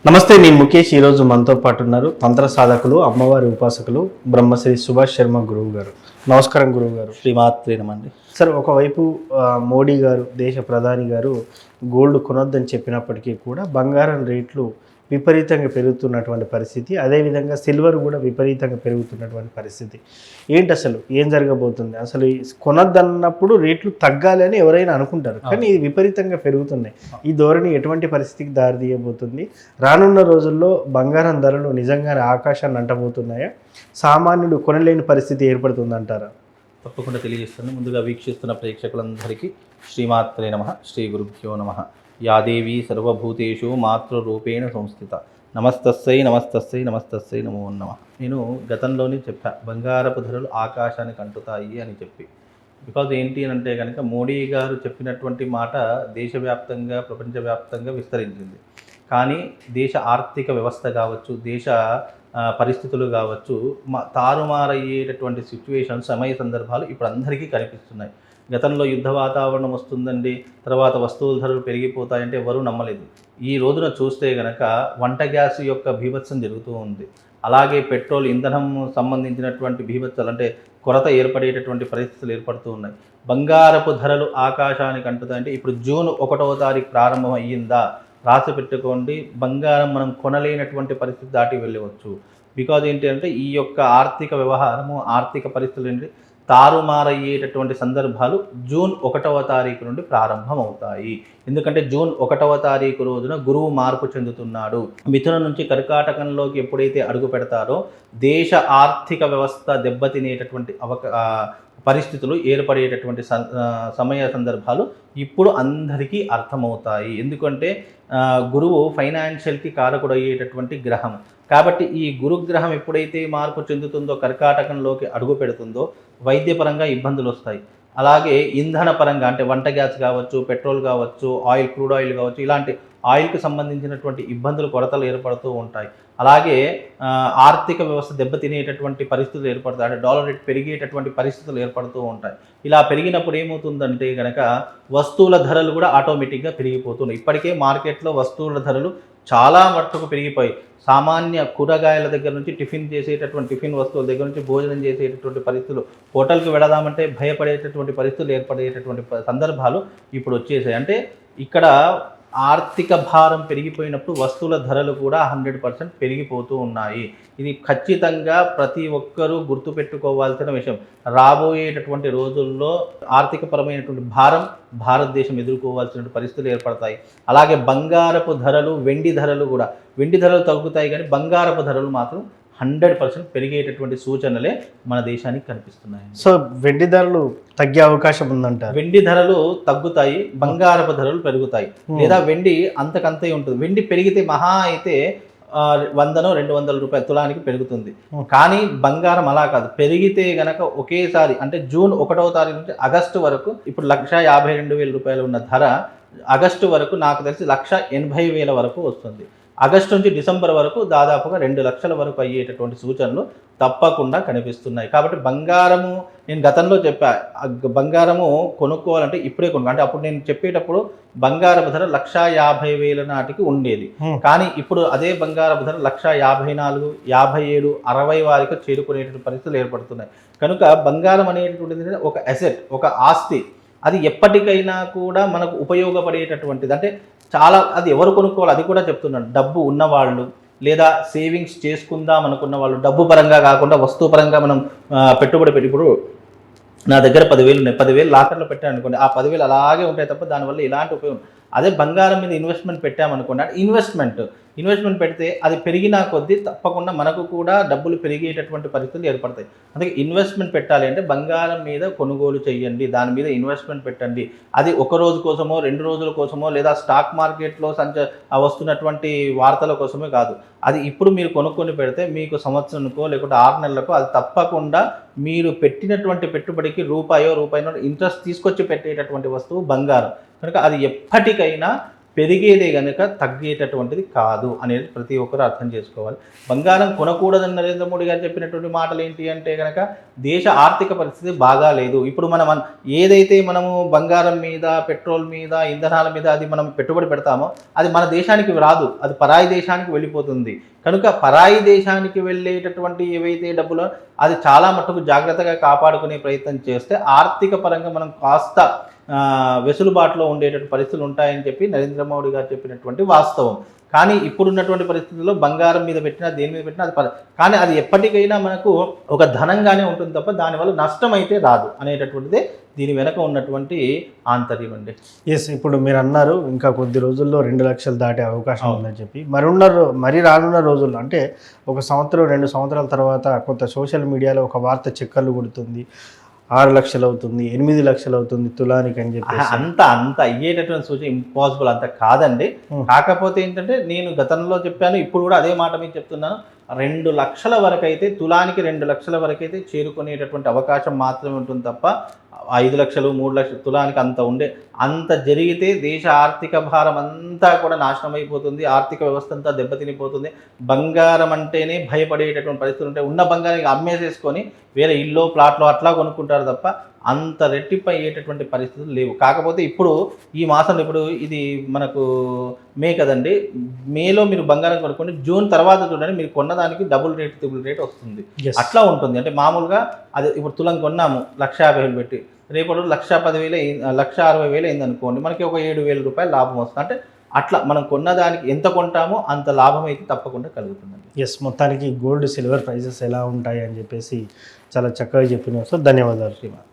నమస్తే, నేను ముఖేష్. ఈరోజు మనతో పాటు ఉన్నారు తంత్ర సాధకులు, అమ్మవారి ఉపాసకులు బ్రహ్మశ్రీ సుభాష్ శర్మ గురువు గారు. నమస్కారం గురువు గారు. శ్రీమాత్రే నమండి. సార్, ఒకవైపు మోడీ గారు, దేశ ప్రధాని గారు గోల్డ్ కొనొద్దని చెప్పినప్పటికీ కూడా బంగారం రేట్లు విపరీతంగా పెరుగుతున్నటువంటి పరిస్థితి, అదేవిధంగా సిల్వర్ కూడా విపరీతంగా పెరుగుతున్నటువంటి పరిస్థితి. ఏంటి అసలు ఏం జరగబోతుంది? అసలు కొనొద్దన్నప్పుడు రేట్లు తగ్గాలి అని ఎవరైనా అనుకుంటారు, కానీ ఇది విపరీతంగా పెరుగుతున్నాయి. ఈ ధోరణి ఎటువంటి పరిస్థితికి దారితీయబోతుంది? రానున్న రోజుల్లో బంగారం ధరలు నిజంగానే ఆకాశాన్ని అంటబోతున్నాయా? సామాన్యుడు కొనలేని పరిస్థితి ఏర్పడుతుందంటారా? తప్పకుండా తెలియజేస్తాను. ముందుగా వీక్షిస్తున్న ప్రేక్షకులందరికీ శ్రీమాత్రే నమః, శ్రీ గురుభ్యో నమః. యాదేవి సర్వభూతేషు మాతృరూపేణ సంస్థిత. నమస్తస్సై నమస్తస్సై నమస్తస్సై నమో నమః. నేను గతంలోనే చెప్పా, బంగారపు ధరలు ఆకాశానికి అంటుతాయి అని చెప్పి. బికాజ్ ఏంటి అని అంటే కనుక మోడీ గారు చెప్పినటువంటి మాట దేశవ్యాప్తంగా, ప్రపంచవ్యాప్తంగా విస్తరించింది. కానీ దేశ ఆర్థిక వ్యవస్థ కావచ్చు, దేశ పరిస్థితులు కావచ్చు, తారుమారయ్యేటటువంటి సిచ్యువేషన్స్, సమయ సందర్భాలు ఇప్పుడు అందరికీ కనిపిస్తున్నాయి. గతంలో యుద్ధ వాతావరణం వస్తుందండి, తర్వాత వస్తువుల ధరలు పెరిగిపోతాయంటే ఎవరూ నమ్మలేదు. ఈ రోజున చూస్తే కనుక వంట గ్యాస్ యొక్క బీభత్సం జరుగుతూ ఉంది. అలాగే పెట్రోల్, ఇంధనం సంబంధించినటువంటి బీభత్సాలు, అంటే కొరత ఏర్పడేటటువంటి పరిస్థితులు ఏర్పడుతూ ఉన్నాయి. బంగారపు ధరలు ఆకాశానికి అంటుతాయంటే ఇప్పుడు జూన్ 1వ తారీఖు ప్రారంభం అయ్యిందా? రాసి పెట్టుకోండి. బంగారం మనం కొనలేనటువంటి పరిస్థితి దాటి వెళ్ళవచ్చు. బికాజ్ ఏంటి అంటే ఈ యొక్క ఆర్థిక వ్యవహారము, ఆర్థిక పరిస్థితులు ఏంటి తారుమారయ్యేటటువంటి సందర్భాలు జూన్ 1వ తారీఖు నుండి ప్రారంభం అవుతాయి. ఎందుకంటే జూన్ 1వ తారీఖు రోజున గురువు మార్పు చెందుతున్నాడు. మిథునం నుంచి కర్కాటకంలోకి ఎప్పుడైతే అడుగు పెడతారో దేశ ఆర్థిక వ్యవస్థ దెబ్బతినేటటువంటి పరిస్థితులు ఏర్పడేటటువంటి సమయ సందర్భాలు ఇప్పుడు అందరికీ అర్థమవుతాయి. ఎందుకంటే గురువు ఫైనాన్షియల్కి కారకుడు అయ్యేటటువంటి గ్రహం. కాబట్టి ఈ గురుగ్రహం ఎప్పుడైతే మార్పు చెందుతుందో, కర్కాటకంలోకి అడుగు పెడుతుందో వైద్యపరంగా ఇబ్బందులు వస్తాయి. అలాగే ఇంధన పరంగా, అంటే వంట గ్యాస్ కావచ్చు, పెట్రోల్ కావచ్చు, ఆయిల్, క్రూడ్ ఆయిల్ కావచ్చు, ఇలాంటి ఆయిల్కి సంబంధించినటువంటి ఇబ్బందులు, కొరతలు ఏర్పడుతూ ఉంటాయి. అలాగే ఆర్థిక వ్యవస్థ దెబ్బతినేటటువంటి పరిస్థితులు ఏర్పడతాయి. అంటే డాలర్ రేట్ పెరిగేటటువంటి పరిస్థితులు ఏర్పడుతూ ఉంటాయి. ఇలా పెరిగినప్పుడు ఏమవుతుందంటే కనుక వస్తువుల ధరలు కూడా ఆటోమేటిక్గా పెరిగిపోతున్నాయి. ఇప్పటికే మార్కెట్లో వస్తువుల ధరలు చాలా మట్టుకు పెరిగిపోయి, సామాన్య కూరగాయల దగ్గర నుంచి టిఫిన్ వస్తువుల దగ్గర నుంచి భోజనం చేసేటటువంటి పరిస్థితులు, హోటల్కి వెళదామంటే భయపడేటటువంటి పరిస్థితులు ఏర్పడేటటువంటి సందర్భాలు ఇప్పుడు వచ్చేసాయి. అంటే ఇక్కడ ఆర్థిక భారం పెరిగిపోయినప్పుడు వస్తువుల ధరలు కూడా 100% పెరిగిపోతూ ఉన్నాయి. ఇది ఖచ్చితంగా ప్రతి ఒక్కరూ గుర్తుపెట్టుకోవాల్సిన విషయం. రాబోయేటటువంటి రోజుల్లో ఆర్థికపరమైనటువంటి భారం భారతదేశం ఎదుర్కోవాల్సిన పరిస్థితులు ఏర్పడతాయి. అలాగే బంగారపు ధరలు, వెండి ధరలు కూడా, వెండి ధరలు తగ్గుతాయి కానీ బంగారపు ధరలు మాత్రం 100% పెరిగేటటువంటి సూచనలే మన దేశానికి కనిపిస్తున్నాయి. సో వెండి ధరలు తగ్గే అవకాశం ఉందంటారు? వెండి ధరలు తగ్గుతాయి, బంగారపు ధరలు పెరుగుతాయి. లేదా వెండి అంతకంతే ఉంటుంది. వెండి పెరిగితే మహా అయితే 100-200 రూపాయలు తులానికి పెరుగుతుంది. కానీ బంగారం అలా కాదు. పెరిగితే గనక ఒకేసారి, అంటే జూన్ 1వ తారీఖు నుంచి ఆగస్టు వరకు, ఇప్పుడు 1,52,000 రూపాయలు ఉన్న ధర ఆగస్టు వరకు నాకు తెలిసి 1,80,000 వరకు వస్తుంది. ఆగస్టు నుంచి డిసెంబర్ వరకు దాదాపుగా 2 లక్షల వరకు అయ్యేటటువంటి సూచనలు తప్పకుండా కనిపిస్తున్నాయి. కాబట్టి బంగారము, నేను గతంలో చెప్పా, బంగారము కొనుక్కోవాలంటే ఇప్పుడే అంటే అప్పుడు నేను చెప్పేటప్పుడు బంగారపు ధర 1,50,000 నాటికి ఉండేది. కానీ ఇప్పుడు అదే బంగారపు ధర 1,54,000, 57,000, 60 వారికి చేరుకునేటువంటి పరిస్థితులు ఏర్పడుతున్నాయి. కనుక బంగారం అనేటటువంటిది ఒక అసెట్, ఒక ఆస్తి. అది ఎప్పటికైనా కూడా మనకు ఉపయోగపడేటటువంటిది. అంటే చాలా, అది ఎవరు కొనుక్కోవాలి అది కూడా చెప్తున్నాను. డబ్బు ఉన్నవాళ్ళు, లేదా సేవింగ్స్ చేసుకుందాం అనుకున్న వాళ్ళు, డబ్బు పరంగా కాకుండా వస్తువు పరంగా మనం పెట్టుబడి పెట్టి, ఇప్పుడు నా దగ్గర 10,000 ఉన్నాయి, 10,000 లాకర్లో పెట్టాను అనుకోండి, ఆ 10,000 అలాగే ఉంటాయి తప్ప దానివల్ల ఎలాంటి ఉపయోగం. అదే బంగారం మీద ఇన్వెస్ట్మెంట్ పెట్టామనుకోండి, అంటే ఇన్వెస్ట్మెంట్ పెడితే అది పెరిగినా కొద్దీ తప్పకుండా మనకు కూడా డబ్బులు పెరిగేటటువంటి పరిస్థితులు ఏర్పడతాయి. అందుకే ఇన్వెస్ట్మెంట్ పెట్టాలి అంటే బంగారం మీద కొనుగోలు చేయండి, దాని మీద ఇన్వెస్ట్మెంట్ పెట్టండి. అది ఒక రోజు కోసమో, 2 రోజుల కోసమో, లేదా స్టాక్ మార్కెట్లో వస్తున్నటువంటి వార్తల కోసమే కాదు. అది ఇప్పుడు మీరు కొనుక్కొని పెడితే మీకు సంవత్సరానికో లేకుంటే 6 నెలలకో అది తప్పకుండా మీరు పెట్టినటువంటి పెట్టుబడికి రూపాయో ఇంట్రెస్ట్ తీసుకొచ్చి పెట్టేటటువంటి వస్తువు బంగారం. కనుక అది ఎప్పటికైనా పెరిగేదే కనుక తగ్గేటటువంటిది కాదు అనేది ప్రతి ఒక్కరు అర్థం చేసుకోవాలి. బంగారం కొనకూడదని నరేంద్ర మోడీ గారు చెప్పినటువంటి మాటలు ఏంటి అంటే కనుక దేశ ఆర్థిక పరిస్థితి బాగా లేదు. ఇప్పుడు మనం ఏదైతే మనము బంగారం మీద, పెట్రోల్ మీద, ఇంధనాల మీద అది మనం పెట్టుబడి పెడతామో అది మన దేశానికి రాదు, అది పరాయి దేశానికి వెళ్ళిపోతుంది. కనుక పరాయి దేశానికి వెళ్ళేటటువంటి ఏవైతే డబ్బులో అది చాలా మట్టుకు జాగ్రత్తగా కాపాడుకునే ప్రయత్నం చేస్తే ఆర్థిక పరంగా మనం కాస్త వెసులుబాటులో ఉండేటటువంటి పరిస్థితులు ఉంటాయని చెప్పి నరేంద్ర మోడీ గారు చెప్పినటువంటి వాస్తవం. కానీ ఇప్పుడున్నటువంటి పరిస్థితుల్లో బంగారం మీద పెట్టినా దేని మీద పెట్టినా అది కానీ అది ఎప్పటికైనా మనకు ఒక ధనంగానే ఉంటుంది తప్ప దానివల్ల నష్టం అయితే రాదు అనేటటువంటిదే దీని వెనక ఉన్నటువంటి ఆంతర్యం అండి. ఎస్, ఇప్పుడు మీరు అన్నారు ఇంకా కొద్ది రోజుల్లో 2 లక్షలు దాటే అవకాశం ఉందని చెప్పి. మరి రానున్న రోజుల్లో అంటే 1 సంవత్సరం 2 సంవత్సరాల తర్వాత కొంత సోషల్ మీడియాలో ఒక వార్త చక్కర్లు కొడుతుంది, 6 లక్షలు అవుతుంది, 8 లక్షలు అవుతుంది తులానికి అని చెప్పి. అంత అయ్యేటటువంటి సూచన ఇంపాసిబుల్ అంత కాదండి. కాకపోతే ఏంటంటే నేను గతంలో చెప్పాను, ఇప్పుడు కూడా అదే మాట మీకు చెప్తున్నాను. 2 లక్షల వరకు అయితే తులానికి 2 లక్షల వరకు అయితే చేరుకునేటటువంటి అవకాశం మాత్రమే ఉంటుంది తప్ప 5 లక్షలు 3 లక్షలు తులానికి అంత జరిగితే దేశ ఆర్థిక భారం అంతా కూడా నాశనం అయిపోతుంది, ఆర్థిక వ్యవస్థ అంతా దెబ్బతినిపోతుంది. బంగారం అంటేనే భయపడేటటువంటి పరిస్థితులు ఉంటాయి. ఉన్న బంగారాన్ని అమ్మేసేసుకొని వేరే ఇల్లు ప్లాట్లో అట్లా కొనుక్కుంటారు తప్ప అంత రెట్టింపు అయ్యేటటువంటి పరిస్థితులు లేవు. కాకపోతే ఇప్పుడు ఈ మాసంలో ఇప్పుడు ఇది మనకు మే కదండి, మేలో మీరు బంగారం కొనుక్కోండి, జూన్ తర్వాత చూడండి మీరు కొన్నదానికి డబుల్ రేట్ ట్రిపుల్ రేట్ వస్తుంది. అట్లా ఉంటుంది. అంటే మామూలుగా అది ఇప్పుడు తులం కొన్నాము 1,50,000 పెట్టి, రేపటి 1,10,000 1,60,000 అయింది అనుకోండి, మనకి ఒక 7,000 రూపాయలు లాభం వస్తుంది. అంటే అట్లా మనం కొన్నదానికి ఎంత కొంటామో అంత లాభం అయితే తప్పకుండా కలుగుతుందండి. ఎస్, మొత్తానికి గోల్డ్ సిల్వర్ ప్రైజెస్ ఎలా ఉంటాయి అని చెప్పేసి చాలా చక్కగా చెప్పినారు సార్. ధన్యవాదాలు. శ్రీమాన్.